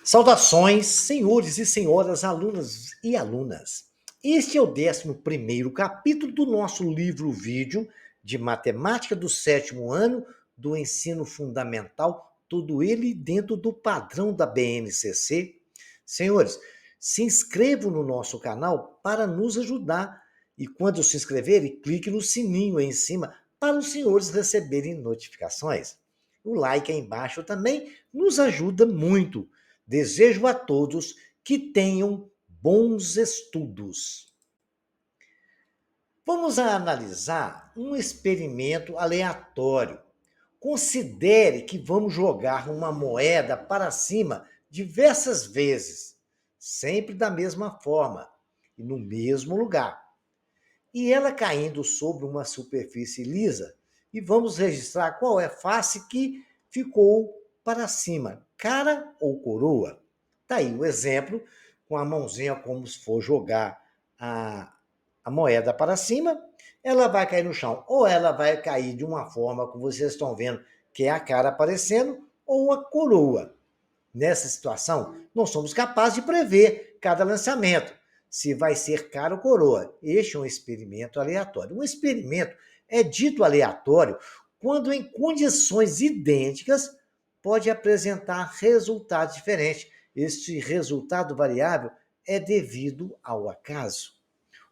Saudações, senhores e senhoras, alunas e alunas. Este é o 11º capítulo do nosso livro-vídeo de matemática do 7º ano do ensino fundamental, tudo ele dentro do padrão da BNCC. Senhores, se inscrevam no nosso canal para nos ajudar e quando se inscreverem, clique no sininho aí em cima para os senhores receberem notificações. O like aí embaixo também nos ajuda muito. Desejo a todos que tenham bons estudos. Vamos analisar um experimento aleatório. Considere que vamos jogar uma moeda para cima diversas vezes, sempre da mesma forma e no mesmo lugar. E ela caindo sobre uma superfície lisa, e vamos registrar qual é a face que ficou para cima, cara ou coroa. Tá aí o exemplo, com a mãozinha como se for jogar a moeda para cima, ela vai cair no chão, ou ela vai cair de uma forma como vocês estão vendo, que é a cara aparecendo, ou a coroa. Nessa situação, não somos capazes de prever cada lançamento, se vai ser cara ou coroa. Este é um experimento aleatório. Um experimento é dito aleatório quando, em condições idênticas, pode apresentar resultados diferentes. Este resultado variável é devido ao acaso.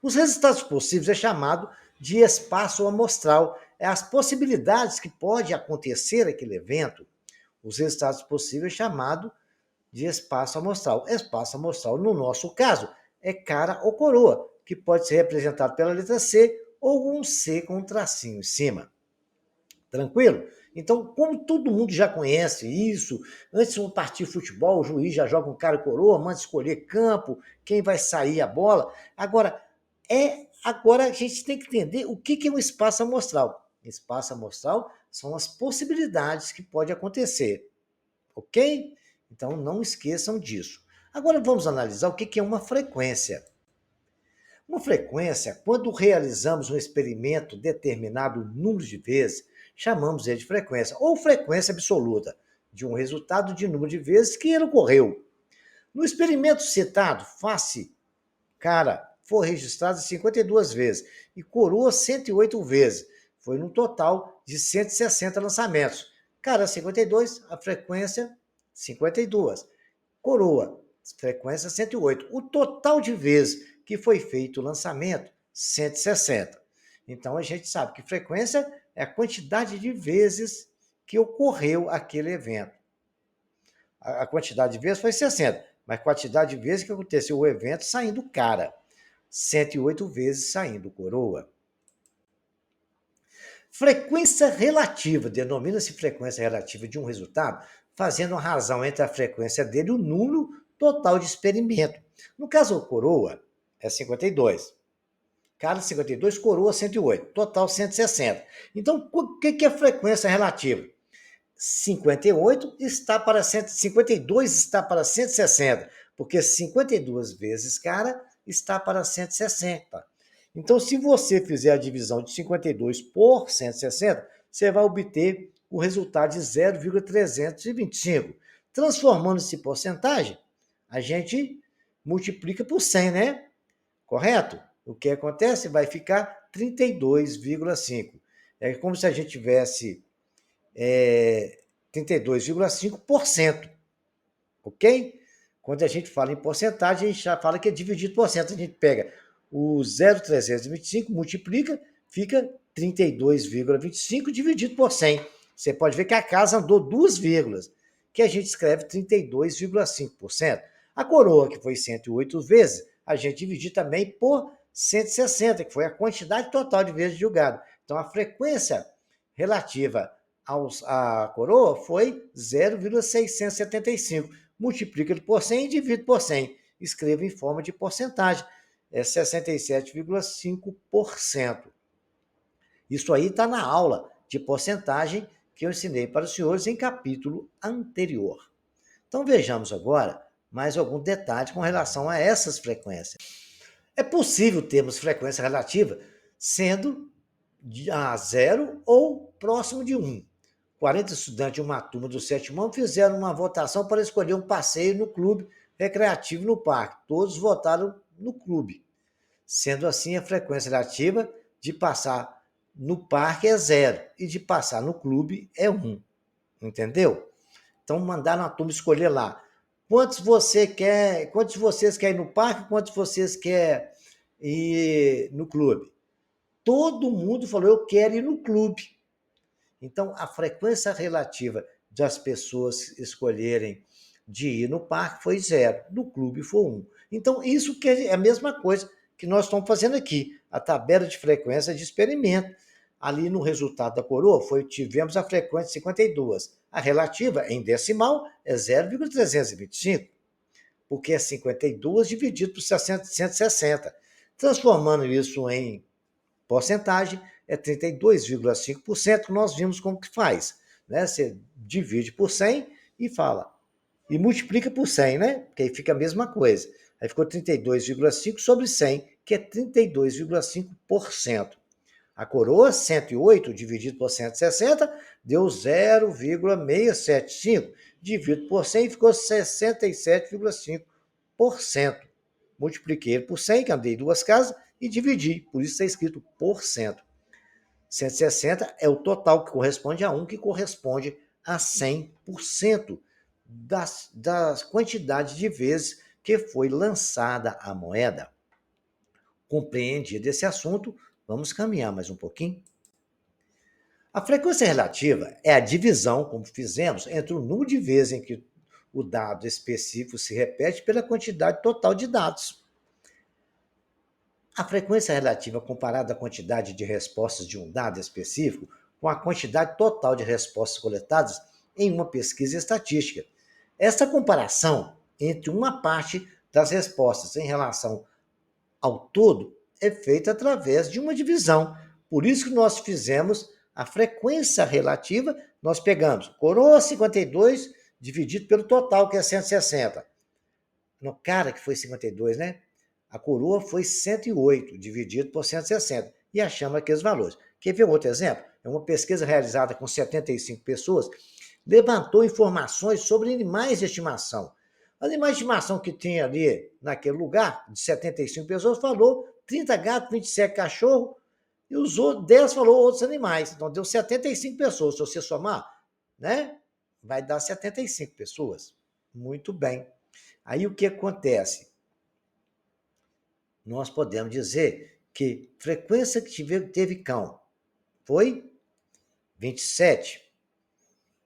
Os resultados possíveis é chamado de espaço amostral. É as possibilidades que pode acontecer aquele evento. Os resultados possíveis é chamado de espaço amostral. Espaço amostral, no nosso caso, é cara ou coroa, que pode ser representado pela letra C ou um C com um tracinho em cima. Tranquilo? Então, como todo mundo já conhece isso, antes de um partir de futebol, o juiz já joga um cara e coroa, manda escolher campo, quem vai sair a bola. Agora a gente tem que entender o que é um espaço amostral. Espaço amostral são as possibilidades que pode acontecer, ok? Então não esqueçam disso. Agora vamos analisar o que é uma frequência. Uma frequência, quando realizamos um experimento determinado número de vezes, chamamos ele de frequência, ou frequência absoluta, de um resultado de número de vezes que ele ocorreu. No experimento citado, face, cara, foi registrado 52 vezes e coroa 108 vezes. Foi num total de 160 lançamentos. Cara, 52, a frequência 52. Coroa, frequência 108. O total de vezes que foi feito o lançamento, 160. Então a gente sabe que frequência é a quantidade de vezes que ocorreu aquele evento. A quantidade de vezes foi 60, mas a quantidade de vezes que aconteceu o evento saindo cara. 108 vezes saindo coroa. Frequência relativa, denomina-se frequência relativa de um resultado, fazendo a razão entre a frequência dele e o número total de experimento. No caso, a coroa é 52. Cara, 52, coroa 108, total 160. Então, o que é frequência relativa? 58 está para 52 está para 160, porque 52 vezes cara está para 160. Então, se você fizer a divisão de 52 por 160, você vai obter o resultado de 0,325. Transformando esse porcentagem, a gente multiplica por 100, né? Correto? O que acontece? Vai ficar 32,5. É como se a gente tivesse 32,5%, ok? Quando a gente fala em porcentagem, a gente já fala que é dividido por cento. A gente pega o 0,325, multiplica, fica 32,25 dividido por 100. Você pode ver que a casa andou duas vírgulas, que a gente escreve 32,5%. A coroa, que foi 108 vezes, a gente divide também por 160, que foi a quantidade total de vezes julgado. Então, a frequência relativa à coroa foi 0,675. Multiplica por 100 e divide por 100. Escreva em forma de porcentagem. É 67,5%. Isso aí está na aula de porcentagem que eu ensinei para os senhores em capítulo anterior. Então vejamos agora mais algum detalhe com relação a essas frequências. É possível termos frequência relativa sendo a zero ou próximo de 1. 40 estudantes de uma turma do sétimo ano fizeram uma votação para escolher um passeio no clube recreativo no parque. Todos votaram no clube. Sendo assim, a frequência relativa de passar no parque é 0 e de passar no clube é 1. Entendeu? Então, mandaram a turma escolher lá. Quantos de vocês querem ir no parque? Quantos de vocês querem ir no clube? Todo mundo falou, eu quero ir no clube. Então, a frequência relativa das pessoas escolherem de ir no parque foi 0, no clube foi 1. Então, isso que é a mesma coisa que nós estamos fazendo aqui, a tabela de frequência de experimento. Ali no resultado da coroa, tivemos a frequência de 52. A relativa, em decimal, é 0,325, porque é 52 dividido por 160. Transformando isso em porcentagem, é 32,5%, nós vimos como que faz. Né? Você divide por 100 e fala, e multiplica por 100, né? Porque aí fica a mesma coisa. Aí ficou 32,5 sobre 100, que é 32,5%. A coroa, 108 dividido por 160, deu 0,675. Dividido por 100, ficou 67,5%. Multipliquei por 100, que andei duas casas, e dividi. Por isso está escrito por cento. 160 é o total, que corresponde a 1, que corresponde a 100% das quantidades de vezes que foi lançada a moeda. Compreendido esse assunto, vamos caminhar mais um pouquinho. A frequência relativa é a divisão, como fizemos, entre o número de vezes em que o dado específico se repete pela quantidade total de dados. A frequência relativa comparada à quantidade de respostas de um dado específico com a quantidade total de respostas coletadas em uma pesquisa estatística. Essa comparação entre uma parte das respostas em relação ao todo é feita através de uma divisão. Por isso que nós fizemos a frequência relativa, nós pegamos coroa 52 dividido pelo total, que é 160. No cara que foi 52, né? A coroa foi 108 dividido por 160 e achamos aqueles valores. Quer ver outro exemplo? É uma pesquisa realizada com 75 pessoas, levantou informações sobre animais de estimação. Animais de estimação que tinha ali naquele lugar, de 75 pessoas, falou 30 gatos, 27 cachorros, e os outros 10 falou outros animais. Então deu 75 pessoas. Se você somar, né, vai dar 75 pessoas. Muito bem. Aí o que acontece? Nós podemos dizer que frequência que teve cão foi 27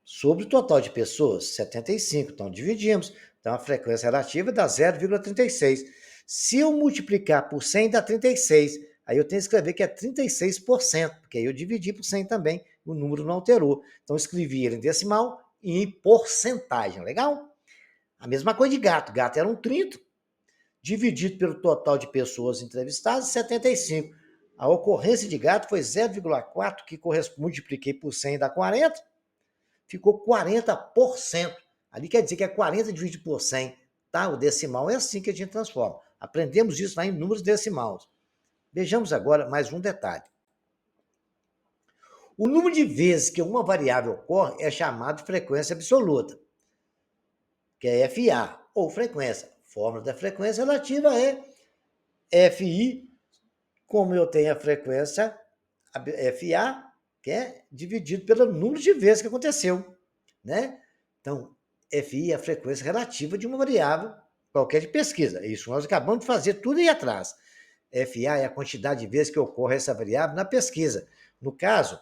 sobre o total de pessoas, 75. Então, dividimos. Então, a frequência relativa dá 0,36. Se eu multiplicar por 100, dá 36. Aí eu tenho que escrever que é 36%, porque aí eu dividi por 100 também, o número não alterou. Então, eu escrevi ele em decimal e em porcentagem. Legal? A mesma coisa de gato. Gato era um 30, dividido pelo total de pessoas entrevistadas, 75. A ocorrência de gato foi 0,4, que multipliquei por 100 dá 40. Ficou 40%. Ali quer dizer que é 40 dividido por 100, tá? O decimal é assim que a gente transforma. Aprendemos isso lá em números decimais. Vejamos agora mais um detalhe. O número de vezes que uma variável ocorre é chamado de frequência absoluta, que é FA, ou frequência. A fórmula da frequência relativa é FI, como eu tenho a frequência FA, que é dividido pelo número de vezes que aconteceu, né? Então, FI é a frequência relativa de uma variável qualquer de pesquisa. Isso nós acabamos de fazer tudo aí atrás. FA é a quantidade de vezes que ocorre essa variável na pesquisa. No caso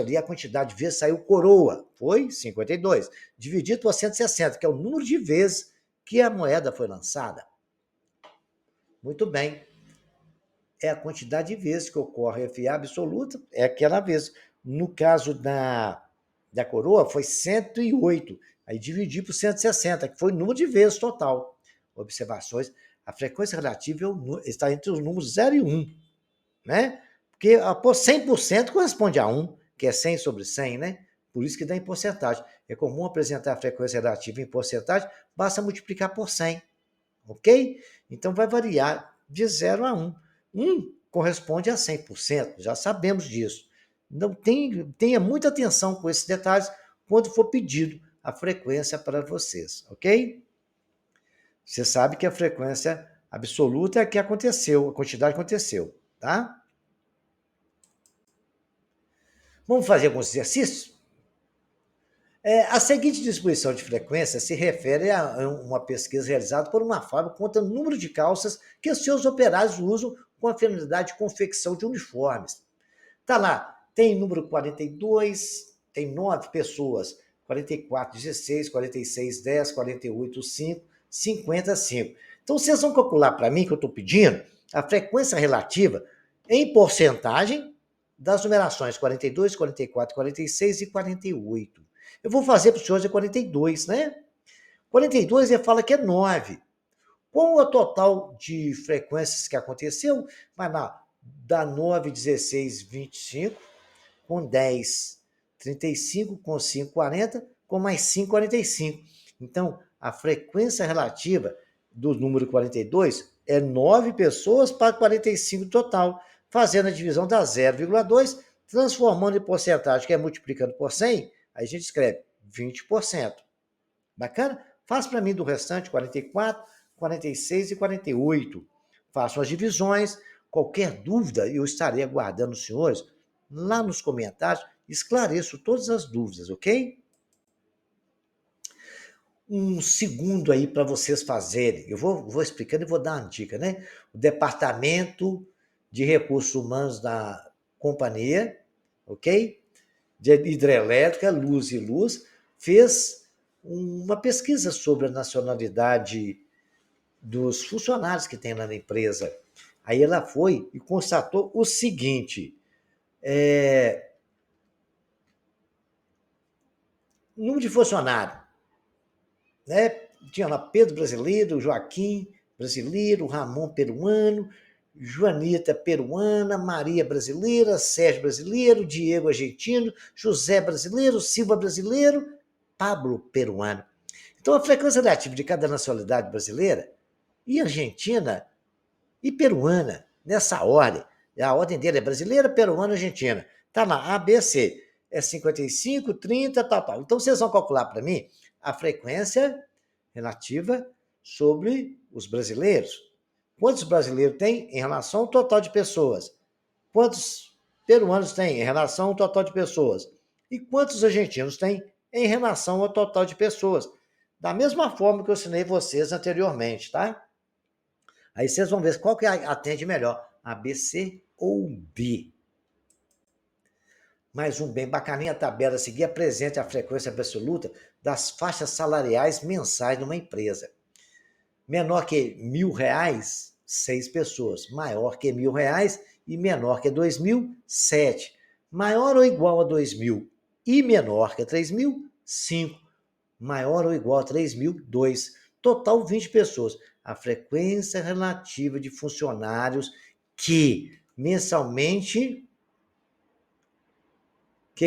ali, a quantidade de vezes saiu coroa, foi 52, dividido por 160, que é o número de vezes que a moeda foi lançada. Muito bem. É a quantidade de vezes que ocorre a FA absoluta, é aquela vez. No caso da coroa, foi 108. Aí dividi por 160, que foi o número de vezes total. Observações. A frequência relativa está entre os números 0 e 1. Né? Porque 100% corresponde a 1, que é 100 sobre 100, né? Por isso que dá em porcentagem. É comum apresentar a frequência relativa em porcentagem, basta multiplicar por 100. Ok? Então vai variar de 0 a 1. 1 corresponde a 100%, já sabemos disso. Não tenha muita atenção com esses detalhes quando for pedido a frequência para vocês, ok? Você sabe que a frequência absoluta é a que aconteceu, a quantidade que aconteceu, tá? Vamos fazer alguns exercícios? A seguinte distribuição de frequência se refere a uma pesquisa realizada por uma fábrica contando o número de calças que os seus operários usam com a finalidade de confecção de uniformes. Tá lá, tem número 42, tem 9 pessoas, 44, 16, 46, 10, 48, 5, 55. Então, vocês vão calcular para mim, que eu estou pedindo, a frequência relativa em porcentagem das numerações 42, 44, 46 e 48. Eu vou fazer para os senhores de 42, né? 42 ele fala que é 9. Qual é o total de frequências que aconteceu? Vai lá, dá 9, 16, 25, com 10, 35, com 5, 40, com mais 5, 45. Então, a frequência relativa do número 42 é 9 pessoas para 45 total, fazendo a divisão da 0,2, transformando em porcentagem, que é multiplicando por 100, aí a gente escreve 20%. Bacana? Faz para mim do restante 44, 46 e 48. Façam as divisões. Qualquer dúvida, eu estarei aguardando os senhores lá nos comentários. Esclareço todas as dúvidas, ok? Um segundo aí para vocês fazerem. Eu vou explicando e vou dar uma dica, né? O Departamento de Recursos Humanos da companhia, ok? De hidrelétrica, Luz, fez uma pesquisa sobre a nacionalidade dos funcionários que tem lá na empresa. Aí ela foi e constatou o seguinte: número de funcionário, né? Tinha lá Pedro brasileiro, Joaquim brasileiro, Ramon peruano, Joanita peruana, Maria brasileira, Sérgio brasileiro, Diego argentino, José brasileiro, Silva brasileiro, Pablo peruano. Então, a frequência relativa de cada nacionalidade brasileira e argentina e peruana, nessa ordem. A ordem dele é brasileira, peruana, argentina. Está lá, A, B, C. É 55, 30, tal, tal. Então, vocês vão calcular para mim a frequência relativa sobre os brasileiros. Quantos brasileiros tem em relação ao total de pessoas? Quantos peruanos tem em relação ao total de pessoas? E quantos argentinos tem em relação ao total de pessoas? Da mesma forma que eu ensinei vocês anteriormente, tá? Aí vocês vão ver qual que atende melhor, A, B, C ou D. Mais um bem bacaninha, a tabela a seguir apresenta a frequência absoluta das faixas salariais mensais numa empresa. Menor que R$ 1.000, 6 pessoas. Maior que R$ 1.000 e menor que 2.000, 7. Maior ou igual a 2.000 e menor que 3.000, 5. Maior ou igual a 3.000, 2. Total 20 pessoas. A frequência relativa de funcionários que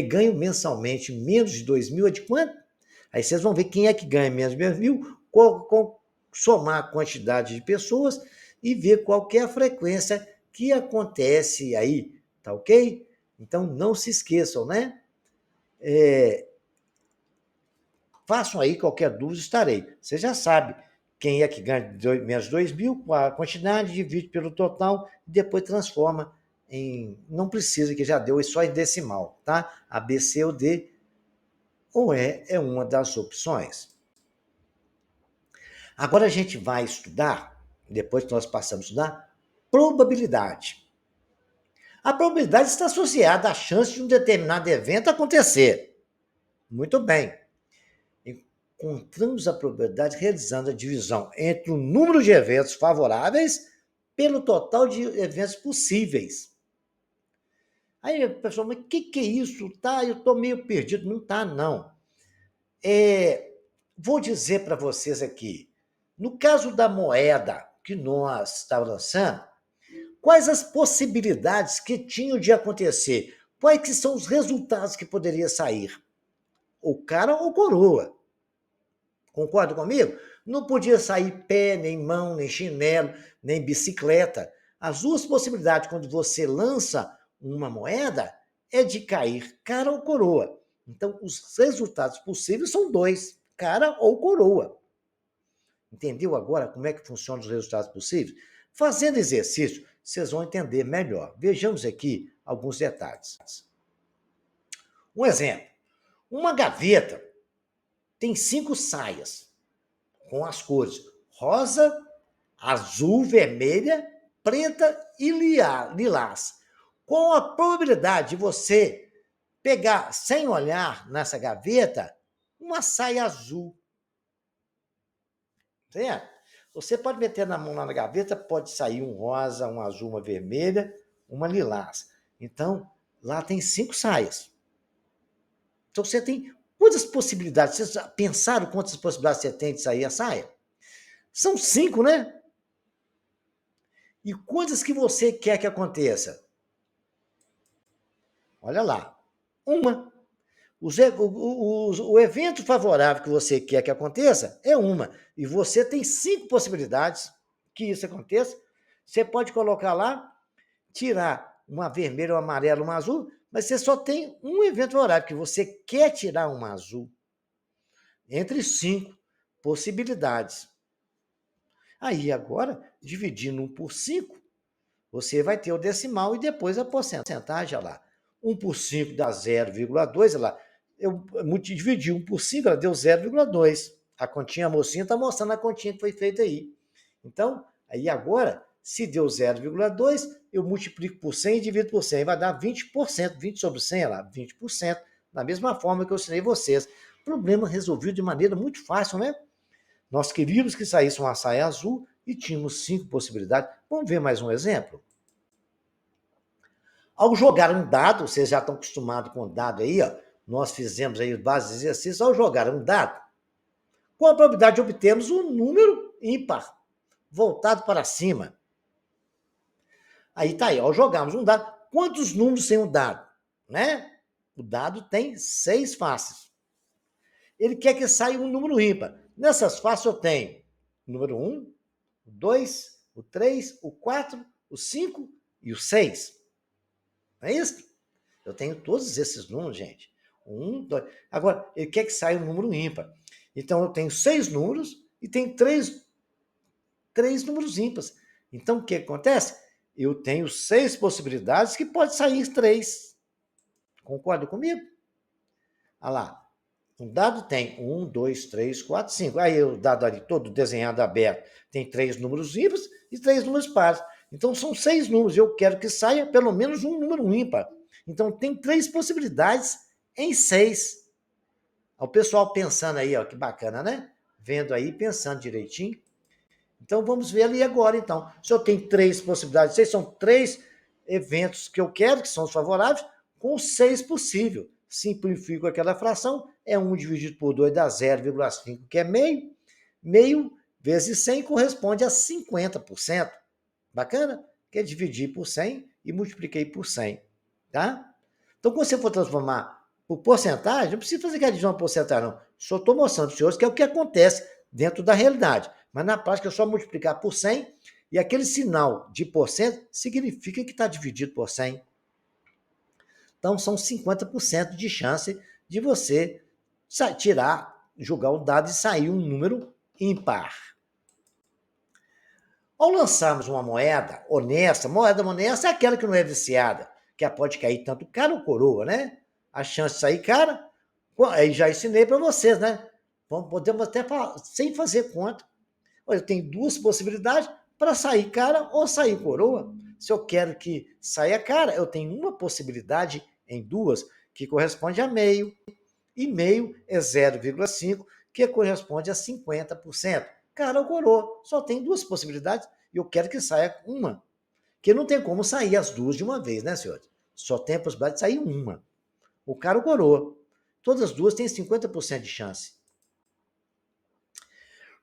ganham mensalmente menos de 2.000 é de quanto? Aí vocês vão ver quem é que ganha menos de 2.000, somar a quantidade de pessoas e ver qual que é a frequência que acontece aí, tá ok? Então, não se esqueçam, né? Façam aí qualquer dúvida, estarei. Você já sabe quem é que ganha menos 2.000, a quantidade, divide pelo total e depois transforma em... Não precisa, que já deu, é só em decimal, tá? A, B, C ou D, ou é uma das opções. Agora a gente vai estudar, depois que nós passamos a estudar, probabilidade. A probabilidade está associada à chance de um determinado evento acontecer. Muito bem. Encontramos a probabilidade realizando a divisão entre o número de eventos favoráveis pelo total de eventos possíveis. Aí a pessoa, mas o que é isso? Tá, eu estou meio perdido. Não está, não. Vou dizer para vocês aqui, no caso da moeda que nós estávamos lançando, quais as possibilidades que tinham de acontecer? Quais que são os resultados que poderiam sair? O cara ou coroa. Concorda comigo? Não podia sair pé, nem mão, nem chinelo, nem bicicleta. As duas possibilidades, quando você lança uma moeda, é de cair cara ou coroa. Então, os resultados possíveis são dois, cara ou coroa. Entendeu agora como é que funcionam os resultados possíveis? Fazendo exercício, vocês vão entender melhor. Vejamos aqui alguns detalhes. Um exemplo: uma gaveta tem 5 saias com as cores rosa, azul, vermelha, preta e lilás. Qual a probabilidade de você pegar, sem olhar nessa gaveta, uma saia azul? Certo? Você pode meter na mão lá na gaveta, pode sair um rosa, um azul, uma vermelha, uma lilás. Então, lá tem 5 saias. Então, você tem quantas possibilidades? Vocês já pensaram quantas possibilidades você tem de sair a saia? São 5, né? E quantas que você quer que aconteça? Olha lá. Uma. O evento favorável que você quer que aconteça é uma. E você tem 5 possibilidades que isso aconteça. Você pode colocar lá, tirar uma vermelha, uma amarela, uma azul, mas você só tem um evento favorável, que você quer tirar uma azul. Entre 5 possibilidades. Aí agora, dividindo 1 por 5, você vai ter o decimal e depois a porcentagem, olha lá. 1 por 5 dá 0,2, olha lá. Eu dividi 1 por 5, ela deu 0,2. A continha, a mocinha está mostrando a continha que foi feita aí. Então, aí agora, se deu 0,2, eu multiplico por 100 e divido por 100. Vai dar 20%. 20 sobre 100, olha lá, 20%. Da mesma forma que eu ensinei vocês. Problema resolvido de maneira muito fácil, né? Nós queríamos que saísse uma saia azul e tínhamos 5 possibilidades. Vamos ver mais um exemplo? Ao jogar um dado, vocês já estão acostumados com o dado aí, ó. Nós fizemos aí base de exercícios. Ao jogar um dado, com a probabilidade de obtermos um número ímpar, voltado para cima. Aí tá aí, ao jogarmos um dado, quantos números tem um dado? Né? O dado tem 6 faces. Ele quer que saia um número ímpar. Nessas faces eu tenho o número 1, o 2, o 3, o 4, o 5 e o 6. Não é isso? Eu tenho todos esses números, gente. 1, 2. Agora, ele quer que saia um número ímpar. Então, eu tenho 6 números e tenho 3 números ímpares. Então, o que acontece? Eu tenho 6 possibilidades que pode sair 3. Concorda comigo? Olha lá. Um dado tem 1, 2, 3, 4, 5. Aí o dado ali todo desenhado aberto tem 3 números ímpares e 3 números pares. Então são 6 números. Eu quero que saia pelo menos um número ímpar. Então tem 3 possibilidades em 6. O pessoal pensando aí, ó, que bacana, né? Vendo aí, pensando direitinho. Então vamos ver ali agora, então. Se eu tenho 3 possibilidades, 6 são 3 eventos que eu quero, que são os favoráveis, com 6 possíveis. Simplifico aquela fração, é 1 dividido por 2 dá 0,5, que é meio. Meio vezes 100 corresponde a 50%. Bacana? Que é dividir por 100 e multipliquei por 100. Tá? Então, quando você for transformar por porcentagem, não precisa fazer aquela divisão por porcentagem, não. Só estou mostrando para os senhores que é o que acontece dentro da realidade. Mas na prática é só multiplicar por 100 e aquele sinal de porcento significa que está dividido por 100. Então, são 50% de chance de você jogar o dado e sair um número ímpar. Ao lançarmos uma moeda honesta é aquela que não é viciada, que pode cair tanto cara ou coroa, né? A chance de sair cara, aí já ensinei para vocês, né? Podemos até falar, sem fazer conta. Eu tenho 2 possibilidades para sair cara ou sair coroa. Se eu quero que saia cara, eu tenho uma possibilidade em 2, que corresponde a meio. E meio é 0,5, que corresponde a 50%. Cara ou coroa, só tem 2 possibilidades e eu quero que saia uma. Porque não tem como sair as 2 de uma vez, né, senhores? Só tem a possibilidade de sair uma. O cara ou coroa. Todas as 2 têm 50% de chance.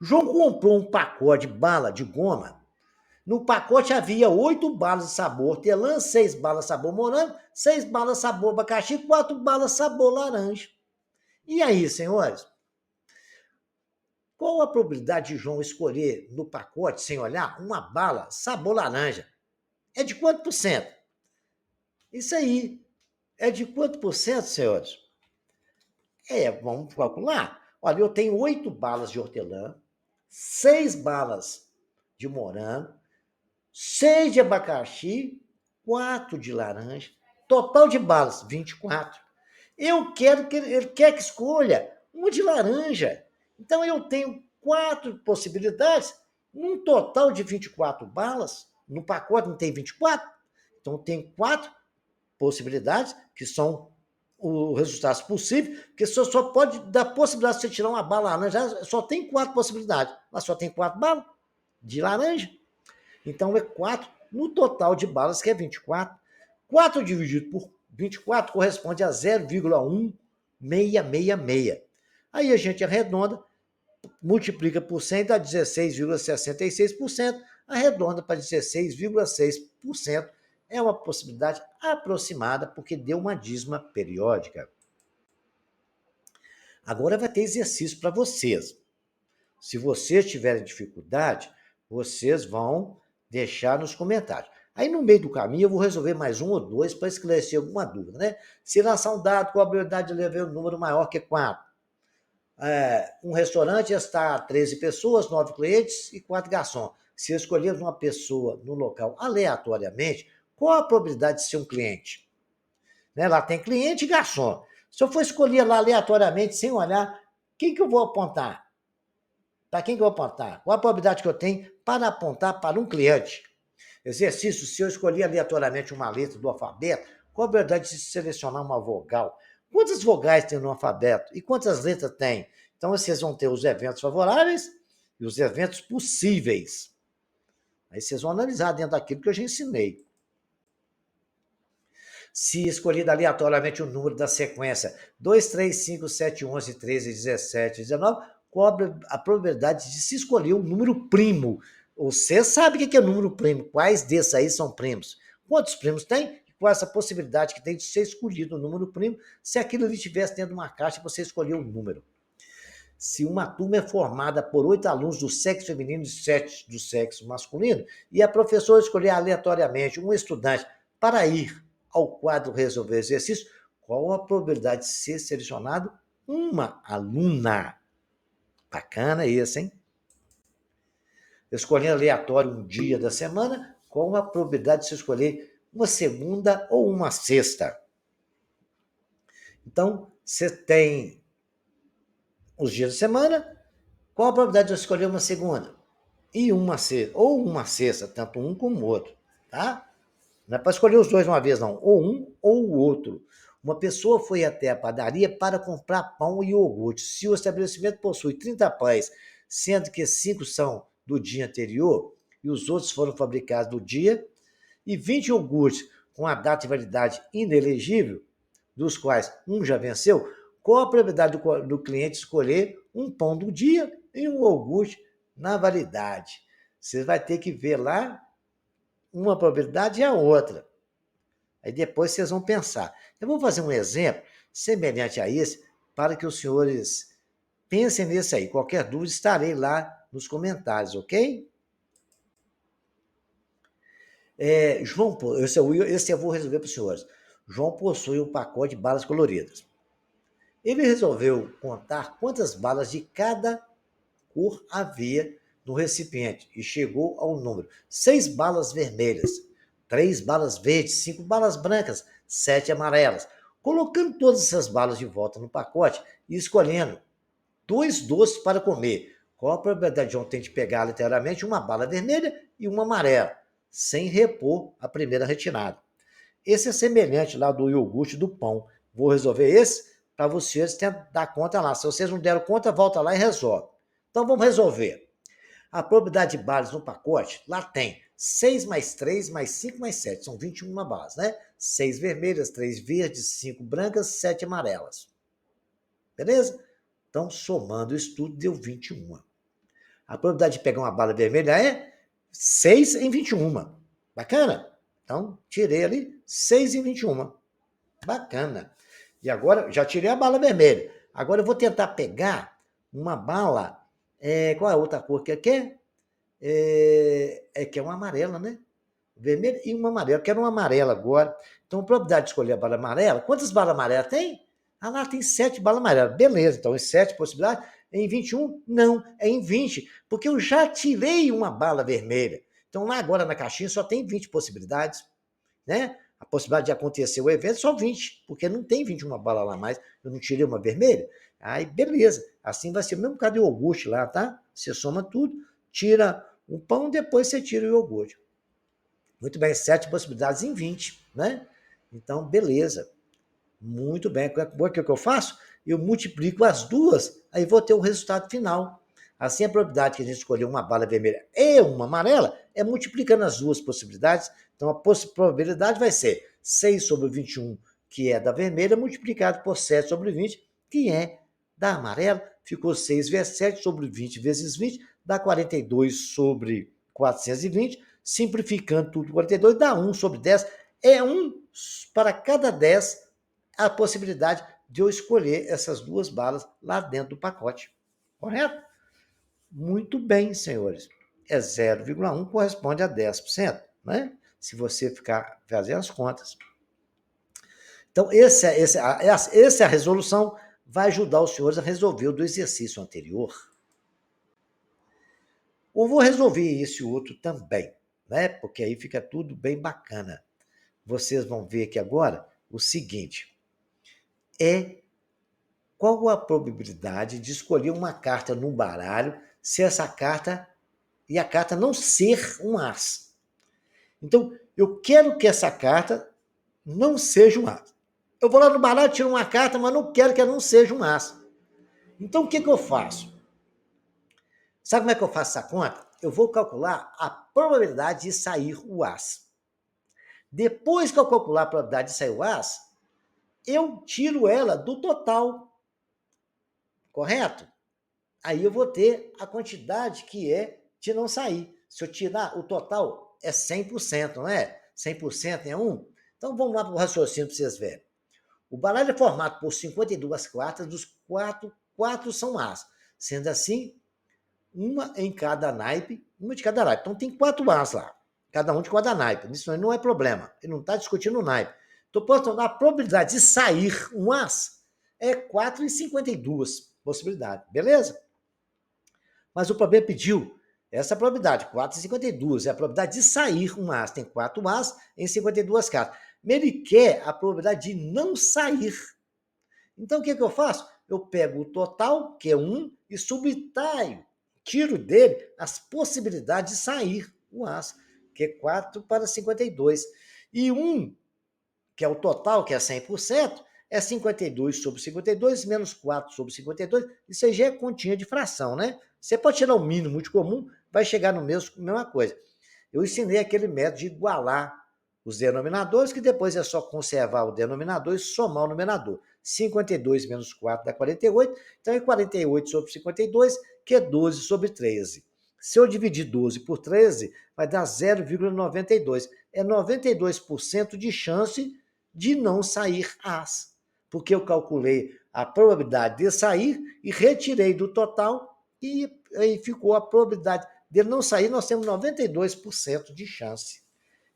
João comprou um pacote de bala de goma. No pacote havia 8 balas de sabor hortelã, 6 balas sabor morango, 6 balas sabor abacaxi, 4 balas sabor laranja. E aí, senhores? Qual a probabilidade de João escolher no pacote, sem olhar, uma bala sabor laranja? É de quanto por cento? Isso aí é de quanto por cento, senhores? Vamos calcular. Olha, eu tenho 8 balas de hortelã, 6 balas de morango, 6 de abacaxi, 4 de laranja, total de balas, 24. Eu quero que ele quer que escolha uma de laranja. Então eu tenho 4 possibilidades, num total de 24 balas. No pacote não tem 24? Então tem 4 possibilidades, que são os resultados possíveis, porque só pode dar possibilidade de você tirar uma bala laranja, só tem 4 possibilidades, mas só tem 4 balas de laranja. Então é 4 no total de balas, que é 24. 4 dividido por 24 corresponde a 0,1666. Aí a gente arredonda, multiplica por 100, dá 16,66%, arredonda para 16,6%. É uma possibilidade aproximada, porque deu uma dízima periódica. Agora vai ter exercício para vocês. Se vocês tiverem dificuldade, vocês vão deixar nos comentários. Aí no meio do caminho eu vou resolver mais um ou dois para esclarecer alguma dúvida, né? Se lançar um dado com a probabilidade de levar um número maior que 4. Um restaurante está 13 pessoas, 9 clientes e 4 garçons. Se escolhermos uma pessoa no local aleatoriamente, qual a probabilidade de ser um cliente? Né? Lá tem cliente e garçom. Se eu for escolher lá aleatoriamente, sem olhar, quem que eu vou apontar? Para quem que eu vou apontar? Qual a probabilidade que eu tenho para apontar para um cliente? Exercício, se eu escolher aleatoriamente uma letra do alfabeto, qual a probabilidade de selecionar uma vogal? Quantas vogais tem no alfabeto? E quantas letras tem? Então, vocês vão ter os eventos favoráveis e os eventos possíveis. Aí vocês vão analisar dentro daquilo que eu já ensinei. Se escolhido aleatoriamente o número da sequência 2, 3, 5, 7, 11, 13, 17, 19, qual a probabilidade de se escolher um número primo? Você sabe o que é número primo? Quais desses aí são primos? Quantos primos tem? Qual essa possibilidade que tem de ser escolhido o número primo se aquilo ali estivesse dentro de uma caixa e você escolheu um número? Se uma turma é formada por 8 alunos do sexo feminino e 7 do sexo masculino, e a professora escolher aleatoriamente um estudante para ir ao quadro resolver exercício, qual a probabilidade de ser selecionado uma aluna? Bacana isso, hein? Escolhendo aleatório um dia da semana, qual a probabilidade de se escolher uma segunda ou uma sexta? Então, você tem os dias da semana, qual a probabilidade de eu escolher uma segunda? E uma sexta, ou uma sexta, tanto um como o outro, tá? Não é para escolher os dois de uma vez, não. Ou um ou o outro. Uma pessoa foi até a padaria para comprar pão e iogurte. Se o estabelecimento possui 30 pães, sendo que 5 são do dia anterior e os outros foram fabricados no dia, e 20 iogurtes com a data de validade inelegível, dos quais um já venceu, qual a probabilidade do cliente escolher um pão do dia e um iogurte na validade? Você vai ter que ver lá uma probabilidade e a outra. Aí depois vocês vão pensar. Eu vou fazer um exemplo semelhante a esse para que os senhores pensem nisso aí. Qualquer dúvida, estarei lá nos comentários, ok? João, esse eu vou resolver para os senhores. João possui um pacote de balas coloridas. Ele resolveu contar quantas balas de cada cor havia no recipiente e chegou ao número: 6 balas vermelhas, 3 balas verdes, 5 balas brancas, 7 amarelas. Colocando todas essas balas de volta no pacote e escolhendo 2 doces para comer. Qual a probabilidade de João ter de pegar literalmente uma bala vermelha e uma amarela, sem repor a primeira retirada? Esse é semelhante lá do iogurte do pão. Vou resolver esse para vocês dar conta lá. Se vocês não deram conta, volta lá e resolve. Então vamos resolver. A probabilidade de balas no pacote, lá tem 6 mais 3 mais 5 mais 7. São 21 balas, né? 6 vermelhas, 3 verdes, 5 brancas, 7 amarelas. Beleza? Então, somando isso tudo, deu 21. A probabilidade de pegar uma bala vermelha é 6 em 21. Bacana? Então, tirei ali 6 em 21. Bacana. E agora, já tirei a bala vermelha. Agora eu vou tentar pegar uma bala. Qual é a outra cor que é? Que é uma amarela, né? vermelha e uma amarela. Eu quero uma amarela agora. Então, a probabilidade de escolher a bala amarela, quantas balas amarelas tem? Ah, lá tem 7 balas amarelas. Beleza, então, em 7 possibilidades, em 21? Não, é em 20, porque eu já tirei uma bala vermelha. Então, lá agora na caixinha só tem 20 possibilidades, né? A possibilidade de acontecer o evento é só 20, porque não tem 21 balas lá mais, eu não tirei uma vermelha. Aí, beleza. Assim vai ser o mesmo caso de iogurte lá, tá? Você soma tudo, tira o pão, depois você tira o iogurte. Muito bem, 7 possibilidades em 20, né? Então, beleza. Muito bem. O que eu faço? Eu multiplico as duas, aí vou ter o resultado final. Assim, a probabilidade que a gente escolher uma bala vermelha e uma amarela é multiplicando as duas possibilidades. Então, a probabilidade vai ser 6 sobre 21, que é da vermelha, multiplicado por 7 sobre 20, que é da amarela. Ficou 6 vezes 7 sobre 20 vezes 20, dá 42 sobre 420. Simplificando tudo, 42 dá 1 sobre 10. É 1 para cada 10 a possibilidade de eu escolher essas duas balas lá dentro do pacote. Correto? Muito bem, senhores. É 0,1 corresponde a 10%, né? Se você ficar fazendo as contas. Então, essa resolução vai ajudar os senhores a resolver o do exercício anterior. Eu vou resolver esse outro também, né? Porque aí fica tudo bem bacana. Vocês vão ver aqui agora o seguinte: qual a probabilidade de escolher uma carta no baralho se essa carta e a carta não ser um as? Então, eu quero que essa carta não seja um as. Eu vou lá no baralho, tiro uma carta, mas não quero que ela não seja um as. Então, o que eu faço? Sabe como é que eu faço essa conta? Eu vou calcular a probabilidade de sair o as. Depois que eu calcular a probabilidade de sair o as, eu tiro ela do total. Correto? Aí eu vou ter a quantidade que é de não sair. Se eu tirar o total, é 100%, não é? 100% é 1. Então vamos lá para o raciocínio para vocês verem. O baralho é formado por 52 cartas, dos quatro são as. Sendo assim, uma em cada naipe, uma de cada naipe. Então tem 4 as lá, cada um de cada naipe. Isso não é problema, ele não está discutindo o naipe. Então, portanto, a probabilidade de sair um as é 4 em 52 possibilidades, beleza? Mas o problema pediu essa probabilidade, 4 em 52, é a probabilidade de sair um as. Tem 4 as em 52 cartas. Mas ele quer a probabilidade de não sair. Então, o que eu faço? Eu pego o total, que é 1, e subtraio, tiro dele as possibilidades de sair o as, que é 4 para 52. E 1, que é o total, que é 100%, é 52 sobre 52 menos 4 sobre 52. Isso aí já é continha de fração, né? Você pode tirar o mínimo muito comum, vai chegar no mesma coisa. Eu ensinei aquele método de igualar os denominadores, que depois é só conservar o denominador e somar o numerador. 52 menos 4 dá 48, então é 48 sobre 52, que é 12 sobre 13. Se eu dividir 12 por 13, vai dar 0,92. É 92% de chance de não sair as, porque eu calculei a probabilidade de sair e retirei do total e aí ficou a probabilidade dele não sair, nós temos 92% de chance.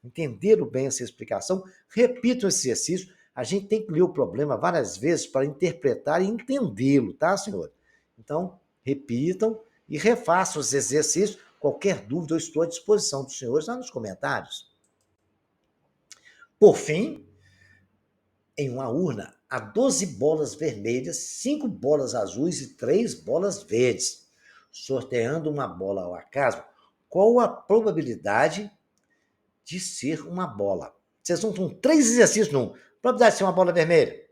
Entenderam bem essa explicação? Repitam esse exercício. A gente tem que ler o problema várias vezes para interpretar e entendê-lo, tá, senhor? Então, repitam e refaçam os exercícios. Qualquer dúvida, eu estou à disposição dos senhores lá nos comentários. Por fim, em uma urna, há 12 bolas vermelhas, 5 bolas azuis e 3 bolas verdes. Sorteando uma bola ao acaso, qual a probabilidade de ser uma bola? Vocês vão com 3 exercícios num. Probabilidade de ser uma bola vermelha.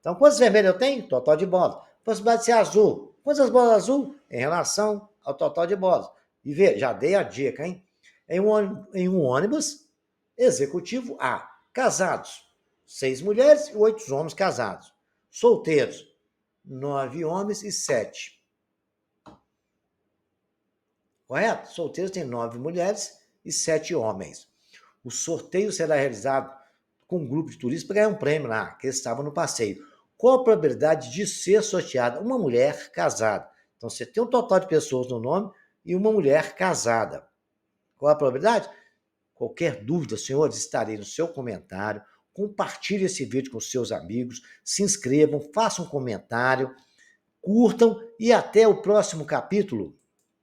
Então, quantas vermelhas eu tenho? Total de bolas. Possibilidade de ser azul. Quantas bolas azul? Em relação ao total de bolas. E vê, já dei a dica, hein? Em um ônibus executivo A, casados, 6 mulheres e 8 homens casados. Solteiros, 9 homens e 7. Correto? Solteiros tem 9 mulheres e 7 homens. O sorteio será realizado com um grupo de turistas para ganhar um prêmio lá, que eles estavam no passeio. Qual a probabilidade de ser sorteada uma mulher casada? Então, você tem um total de pessoas no nome e uma mulher casada. Qual a probabilidade? Qualquer dúvida, senhores, estarei no seu comentário. Compartilhe esse vídeo com seus amigos, se inscrevam, façam um comentário, curtam e até o próximo capítulo.